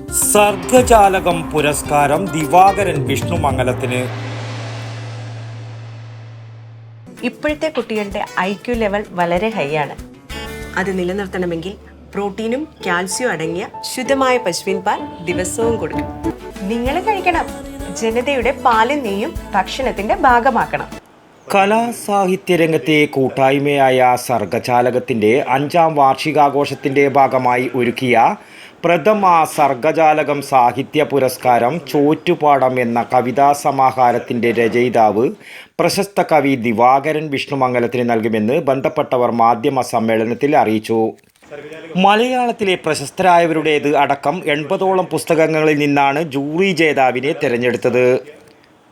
സർഗജാലകം പുരസ്കാരം ദിവാകരൻ വിഷ്ണുമംഗലത്തിന്. ഇപ്പോഴത്തെ കുട്ടികളുടെ IQ ലെവൽ വളരെ ഹൈ ആണ്. അത് നിലനിർത്തണമെങ്കിൽ പ്രോട്ടീനും കാൽസ്യവും അടങ്ങിയ ശുദ്ധമായ പശുവിൻ പാൽ ദിവസവും കൊടുക്കും. നിങ്ങൾ കഴിക്കണം. ജനതയുടെ പാലും നെയ്യും ഭക്ഷണത്തിന്റെ ഭാഗമാക്കണം. കലാസാഹിത്യ രംഗത്തെ കൂട്ടായ്മയായ സർഗജാലകത്തിന്റെ 5ാം വാർഷികാഘോഷത്തിന്റെ ഭാഗമായി ഒരുക്കിയ പ്രഥമ സർഗജാലകം സാഹിത്യ പുരസ്കാരം ചോറ്റുപാടം എന്ന കവിതാ സമാഹാരത്തിന്റെ രചയിതാവ് പ്രശസ്ത കവി ദിവാകരൻ വിഷ്ണുമംഗലത്തിന് നൽകുമെന്ന് ബന്ധപ്പെട്ടവർ മാധ്യമ സമ്മേളനത്തിൽ അറിയിച്ചു. മലയാളത്തിലെ പ്രശസ്തരായവരുടേത് അടക്കം 80ഓളം പുസ്തകങ്ങളിൽ നിന്നാണ് ജൂറി ജേതാവിനെ തിരഞ്ഞെടുത്തത്.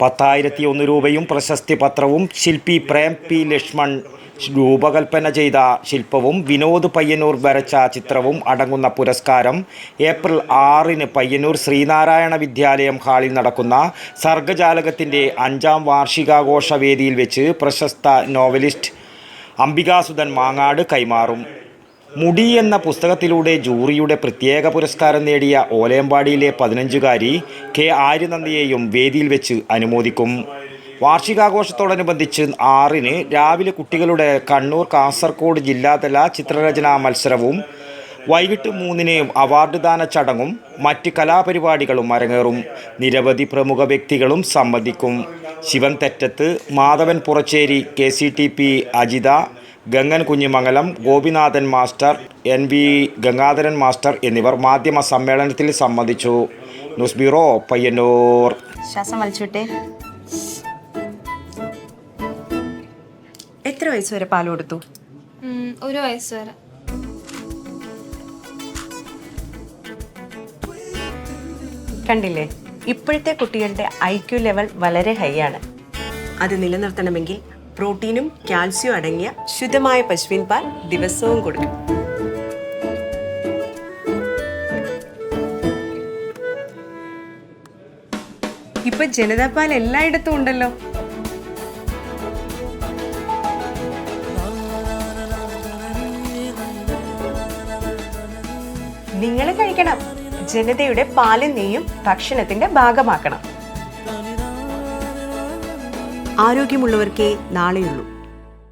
10,001 രൂപയും പ്രശസ്തി പത്രവും ശില്പി പ്രേം പി ലക്ഷ്മൺ രൂപകൽപ്പന ചെയ്ത ശില്പവും വിനോദ് പയ്യന്നൂർ വരച്ച ചിത്രവും അടങ്ങുന്ന പുരസ്കാരം ഏപ്രിൽ 6 പയ്യന്നൂർ ശ്രീനാരായണ വിദ്യാലയം ഹാളിൽ നടക്കുന്ന സർഗജാലകത്തിൻ്റെ 5ാം വാർഷികാഘോഷ വേദിയിൽ വെച്ച് പ്രശസ്ത നോവലിസ്റ്റ് അംബികാസുധൻ മാങ്ങാട് കൈമാറും. മുടി എന്ന പുസ്തകത്തിലൂടെ ജൂറിയുടെ പ്രത്യേക പുരസ്കാരം നേടിയ ഓലയമ്പാടിയിലെ 15-കാരി കെ ആര്യനന്ദിയെയും വേദിയിൽ വെച്ച് അനുമോദിക്കും. വാർഷികാഘോഷത്തോടനുബന്ധിച്ച് 6 രാവിലെ കുട്ടികളുടെ കണ്ണൂർ കാസർഗോഡ് ജില്ലാതല ചിത്രരചനാ മത്സരവും വൈകിട്ട് 3 അവാർഡ് ദാന ചടങ്ങും മറ്റ് കലാപരിപാടികളും അരങ്ങേറും. നിരവധി പ്രമുഖ വ്യക്തികളും സംബന്ധിക്കും. Sivan Thettath, Madhavan Puracheri, KCTP Ajitha, Gangan Kunhimangalam, Gopinathan master, NV Gangadharan master എന്നിവർ മാധ്യമ സമ്മേളനത്തിൽ സംബന്ധിച്ചു. News bureau, Payyanur. ശ്വാസം വലിച്ചുവിട്ടെ. എത്ര വയസ്സ് വരെ പാൽ കൊടുത്തു? 1 വയസ്സ് വരെ. കണ്ടില്ലേ, ഇപ്പോഴത്തെ കുട്ടികളുടെ IQ ലെവൽ വളരെ ഹൈ ആണ്. അത് നിലനിർത്തണമെങ്കിൽ പ്രോട്ടീനും കാൽസ്യവും അടങ്ങിയ ശുദ്ധമായ പശുവിൻ പാൽ ദിവസവും കൊടുക്കും. ഇപ്പൊ ജനതാ പാൽ എല്ലായിടത്തും ഉണ്ടല്ലോ. നിങ്ങൾ കഴിക്കണം. ജനതയുടെ പാലും നെയ്യും ഭക്ഷണത്തിന്റെ ഭാഗമാക്കണം. ആരോഗ്യമുള്ളവർക്കേ നാളെയുള്ളൂ.